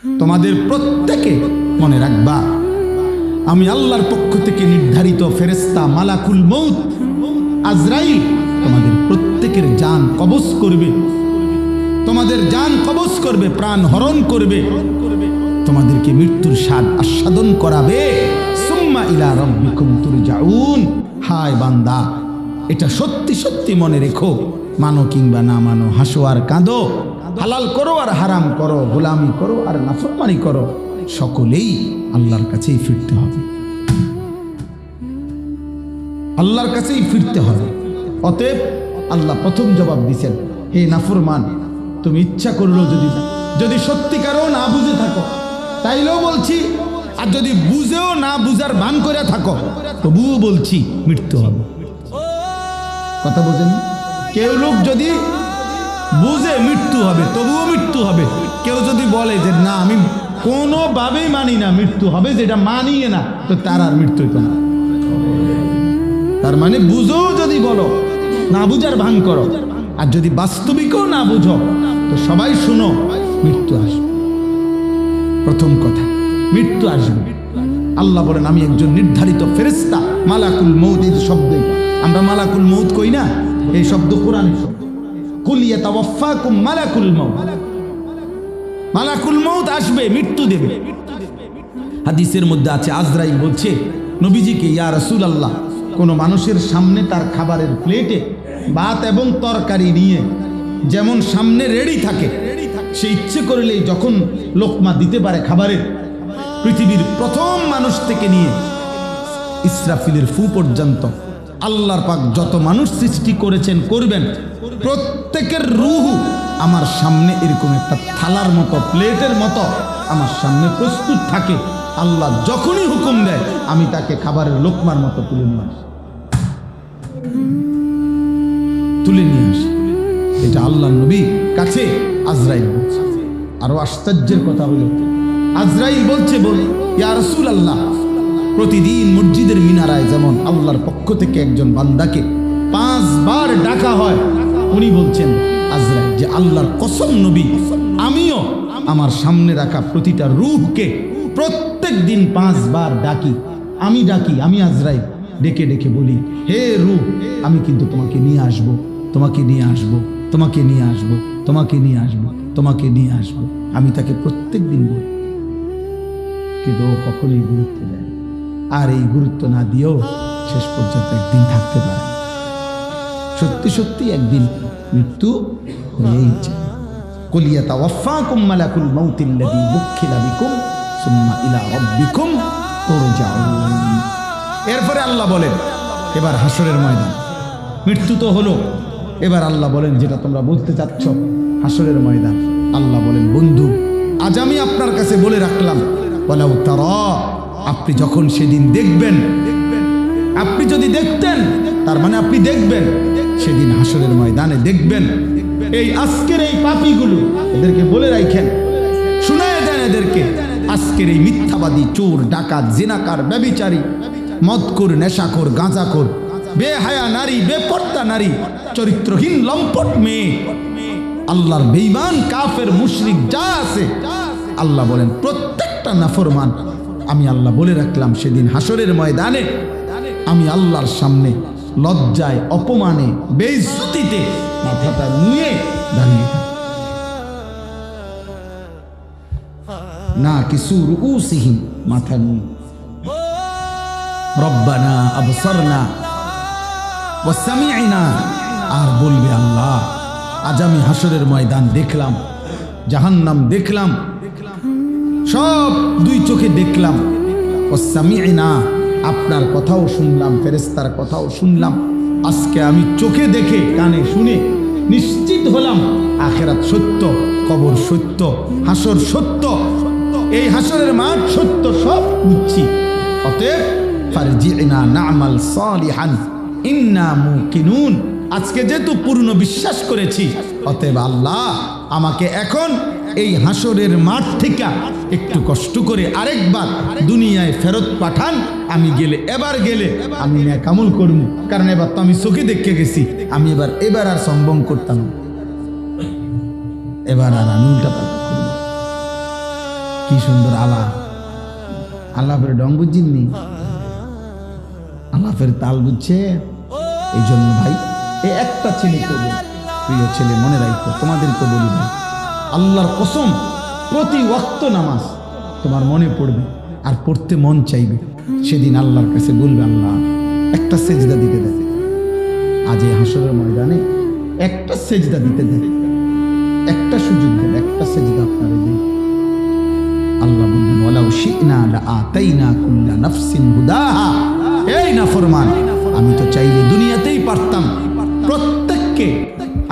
তোমাদের প্রত্যেকে মনে রাখবা, আমি আল্লাহর পক্ষ থেকে নির্ধারিত ফেরেশতা মালাকুল মউত আজরাইল তোমাদের প্রত্যেকের জান কবজ করবে, তোমাদের জান কবজ করবে, প্রাণ হরণ করবে, তোমাদেরকে মৃত্যুর স্বাদ আস্বাদন করাবে। সুম্মা ইলা রাব্বিকুম তুরজাউন। হায় বান্দা, এটা সত্যি সত্যি মনে রেখো, মানো কিংবা না মানো, হাসো আর কাঁদো, হালাল করো আর হারাম করো, গোলামি করো আর নাফরমানি করো, সকলেই আল্লাহর কাছেই ফিরতে হবে, আল্লাহর কাছেই ফিরতে হবে। অতএব আল্লাহ প্রথম জবাব দিয়েছেন, হে নাফরমান, তুমি ইচ্ছা করলো যদি সত্যিকারও না বুঝে থাকো তাইলেও বলছি, আর যদি বুঝেও না বুঝার ভান করে থাকো তবুও বলছি মৃত্যু হবে। কথা বোঝেন? কেউ লোক যদি বুঝে মৃত্যু হবে তবুও মৃত্যু হবে, কেউ যদি বলে যে না আমি কোনোভাবেই মানি না মৃত্যু হবে, যেটা মানিয়ে না, তো তার আর মৃত্যু হইতো না। তার মানে বুঝো যদি বলো, না বুঝার ভান করো, আর যদি বাস্তবিকও না বুঝো তো সবাই শুনো, মৃত্যু আসবে। প্রথম কথা, মৃত্যু আসবে। আল্লাহ বলেন আমি একজন নির্ধারিত ফেরেশতা মালাকুল মউত। এই শব্দ আমরা মালাকুল মউত কই না, এই শব্দ কোরআনের শব্দ। কুল ইয়াতাওয়াফাকুম মালাকুল মউত, মালাকুল মউত আসবে, মৃত্যু দেবে। হাদিসের মধ্যে আছে, আজরাইল বলছে নবীজিকে, ইয়া রাসূলুল্লাহ, কোনো মানুষের সামনে তার খাবারের প্লেটে ভাত এবং তরকারি নিয়ে যেমন সামনে রেডি থাকে, সে ইচ্ছে করলেই যখন লোকমা দিতে পারে খাবারের, পৃথিবীর প্রথম মানুষ থেকে নিয়ে ইসরাফিলের ফু পর্যন্ত আল্লাহর পাক যত মানুষ সৃষ্টি করেছেন করবেন, প্রত্যেকের রূহ আমার সামনে এরকম একটা থালার মতো, প্লেটের মতো আমার সামনে প্রস্তুত থাকে। আল্লাহ যখনই হুকুম দেয় আমি তাকে খাবারের লোকমার মতো তুলে নিয়ে আসি, তুলে নিয়ে আসি। এটা আল্লাহ নবী কাছে আজরাইল বলছে। আরো আশ্চর্যের কথা হলো, আজরাইল বলছে, ইয়া রাসূলুল্লাহ, প্রতিদিন মসজিদের মিনারায় যেমন আল্লাহর পক্ষ থেকে একজন বান্দাকে 5 বার ডাকা হয়, উনি বলছেন আজরাইল যে আল্লাহর কসম নবী, আমিও আমার সামনে রাখা প্রতিটা রূহকে প্রত্যেক দিন 5 বার ডাকি। আমি আজরাইল ডেকে ডেকে বলি, হে রূহ, আমি কিন্তু তোমাকে নিয়ে আসবো, তোমাকে নিয়ে আসবো, তোমাকে নিয়ে আসবো, তোমাকে নিয়ে আসবো, তোমাকে নিয়ে আসবো। আমি তাকে প্রত্যেক দিন বলি, কিন্তু ও কখনোই গুরুত্ব দেয়। আর এই গুরুত্ব না দিয়েও শেষ পর্যন্ত একদিন থাকতে পারে। সত্যি সত্যি একদিন মৃত্যু হয়েই যায়। কুল ইয়াতাওয়াফাকুম মালাকুল মাউতিল্লাযী বুক্খিলা বিকুম সুম্মা ইলা রাব্বিকুম তুরজাউন। এরপরে আল্লাহ বলেন, এবার হাসরের ময়দান, মৃত্যু তো হলো, এবার আল্লাহ বলেন যেটা তোমরা বলতে চাচ্ছ, হাসরের ময়দান। আল্লাহ বলেন, বন্ধু, আজ আমি আপনার কাছে বলে রাখলাম, ওয়ালাউ তারা, আপনি যখন সেদিন দেখবেন, আপনি যদি দেখতেন, তার মানে আপনি দেখবেন সেদিন হাসরের ময়দানে দেখবেন এই আজকের এই পাপীগুলো, এদেরকে বলে রাখেন, শুনায় দেন এদেরকে, আজকের এই মিথ্যাবাদী, চোর, ডাকাত, জিনাকার, ব্যভিচারী, মদখোর, নেশাখোর, গাঁজাখোর, বেহায়া নারী, বেপর্দা নারী, চরিত্রহীন লম্পট মেয়ে, আল্লাহর বেঈমান, কাফের, মুশরিক যা আছে, আল্লাহ বলেন প্রত্যেকটা নাফরমান আমি আল্লাহ বলে রাখলাম সেদিন হাসরের ময়দানে আমি আল্লাহর সামনে লজ্জায়, অপমানে, বেইজ্জতিতে মাথাটা নুয়ে দাঁড়িয়ে না কিছু রুউসিহিম, মাথা নুয়ে, রব্বানা আবসারনা ওয়া সামি'না, আর বলবে আল্লাহ আজ আমি হাসরের ময়দান দেখলাম, জাহান্নাম দেখলাম, সব 2 চোখে দেখলাম, ওয়া সামি'না, আপনার কথাও শুনলাম, ফেরেশতার কথাও শুনলাম। আজকে আমি চোখে দেখে কানে শুনে নিশ্চিত হলাম আখিরাত সত্য, কবর সত্য, হাসর সত্য, এই হাসরের মাঠ সত্য, সব বুঝছি। অতএব ফারজি'না না'মাল সালিহান ইন্না মুকিনুন, আজকে যেহেতু পূর্ণ বিশ্বাস করেছি, অতএব আল্লাহ আমাকে এখন এই হাসরের মাঠ থেকে একটু কষ্ট করে আরেকবার দুনিয়ায় ফেরত পাঠান। আমি এবার গেলে আমি নেক আমল করব, কারণ এবার তো আমি চোখে দেখে গেছি, আমি এবার আর সম্ভব করতাম, এবার আর আমি উল্টা পাল্টা করব। কি সুন্দর আলাপ, আলাপের ডং বুঝিনি, আলাপের তাল বুঝছে। এই জন্য ভাই এই একটা ছেলেকে বলি, প্রিয় ছেলে মনে রাখো, তোমাদেরকে বলি ভাই, আল্লাহর কসম প্রতি ওয়াক্ত নামাজ তোমার মনে পড়বে আর পড়তে মন চাইবে। সেদিন আল্লাহর কাছে বলবে, আল্লাহ একটা সেজদা দিতে দেয়, আজ এই হাসরের ময়দানে একটা সেজদা দিতে দেয়, একটা সুযোগ দেন, একটা সেজদা আপনারে দেয়। আল্লাহ বলবেন, ওয়ালাউ শি'না লাআতাইনা কুল্লা নাফসিন হুদাহা। এই নাফরমান, আমি তো চাইলে দুনিয়াতেই পারতাম প্রত্যেককে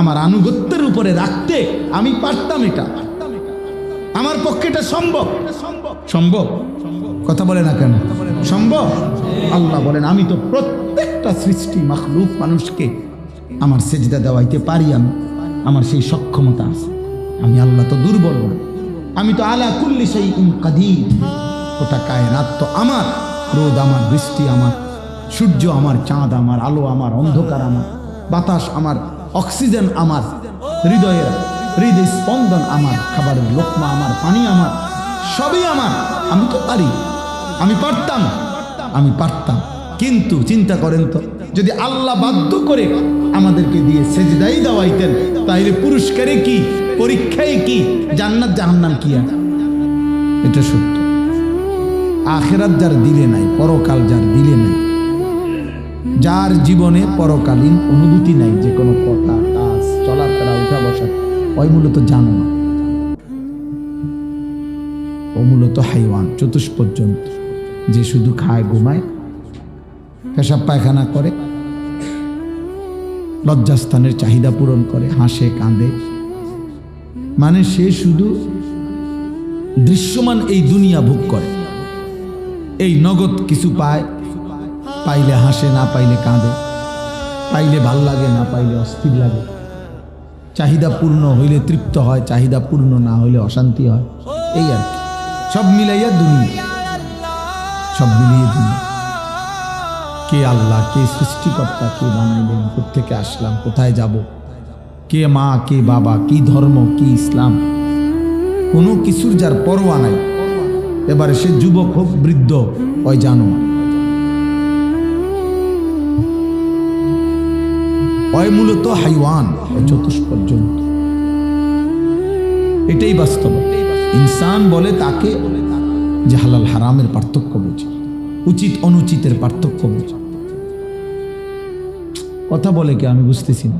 আমার আনুগত্যের উপরে রাখতে, আমি পারতাম। এটা আমার পক্ষে এটা সম্ভব, সম্ভব কথা বলে না কেন? সম্ভব। আল্লাহ বলেন, আমি তো প্রত্যেকটা সৃষ্টি মাখলুক মানুষকে আমার সেজদা দেওয়াইতে পারি, আমি আমার সেই সক্ষমতা আছে। আমি আল্লাহ তো দুর্বল না, আমি তো আলা কুল্লি শাইইন কাদির। ওটা কায়নাত তো আমার, রোদ আমার, বৃষ্টি আমার, সূর্য আমার, চাঁদ আমার, আলো আমার, অন্ধকার আমার, বাতাস আমার, অক্সিজেন আমার, হৃদয়ের হৃদয় স্পন্দন আমার, খাবারের লোকমা আমার, পানি আমার, সবই আমার। আমি তো পারি, আমি পারতাম, আমি পারতাম। কিন্তু চিন্তা করেন তো, যদি আল্লাহ বাধ্য করে আমাদেরকে দিয়ে সেজদাই দেওয়াইতেন, তাইলে পুরস্কারে কি, পরীক্ষায় কি, জান্নাত জাহান্নাম কি? এটা সত্য। আখিরাত যার দিলে নাই, পরকাল যার দিলে নাই, যার জীবনে পরকালীন অনুভূতি নাই, যে কোনো কথা কাজ চলাফেরা উঠা বসা, ওই মূলত জানো না, ও মূলত হাইওয়ান, চতুষ্পদ জন্তু, যে শুধু খায়, ঘুমায়, পেশাব পায়খানা করে, লজ্জাস্থানের চাহিদা পূরণ করে, হাসে কাঁদে, মানে সে শুধু দৃশ্যমান এই দুনিয়া ভোগ করে। এই নগদ কিছু পায়, পাইলে হাসে, না পাইলে কাঁদে, পাইলে ভাল লাগে, না পাইলে অস্থির লাগে, চাহিদা পূর্ণ হইলে তৃপ্ত হয়, চাহিদা পূর্ণ না হইলে অশান্তি হয়। এই আর কি, সব মিলাইয়া দুনিয়া, সব মিলিয়ে দুনিয়া। কে আল্লাহ, কে সৃষ্টিকর্তা, কে বানাইলেন, কোত্থেকে আসলাম, কোথায় যাব, কে মা, কে বাবা, কি ধর্ম, কি ইসলাম, কোনো কিছুর যার পরোয়া নাই। এবারে সে যুবক হোক, বৃদ্ধ, ওই জানো, ওই মূলত হাইওয়ান, ওই চতুষ্পদ জন্তু। এটাই বাস্তব। ইনসান বলে তাকে যে হালাল হারামের পার্থক্য বোঝে, উচিত অনুচিতের পার্থক্য বোঝে। কথা বলে কে আমি বুঝতেছি না।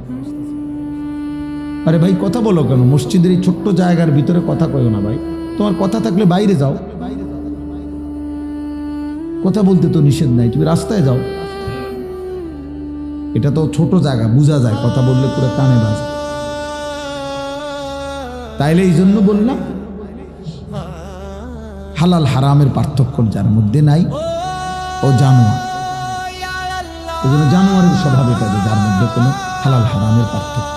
আরে ভাই কথা বলো কেন? মসজিদের এই ছোট্ট জায়গার ভিতরে কথা কইও না ভাই। তোমার কথা থাকলে বাইরে যাও, কথা বলতে তো নিষেধ নাই, তুমি রাস্তায় যাও। এটা তো ছোট জায়গা, বোঝা যায়, কথা বললে পুরো কানে বাজে। তাইলে এই জন্য বললাম, হালাল হারামের পার্থক্য যার মধ্যে নাই, ও জানোয়ার। ওই জন্য জানোয়ারের স্বভাব এটা, যার মধ্যে কোনো হালাল হারামের পার্থক্য।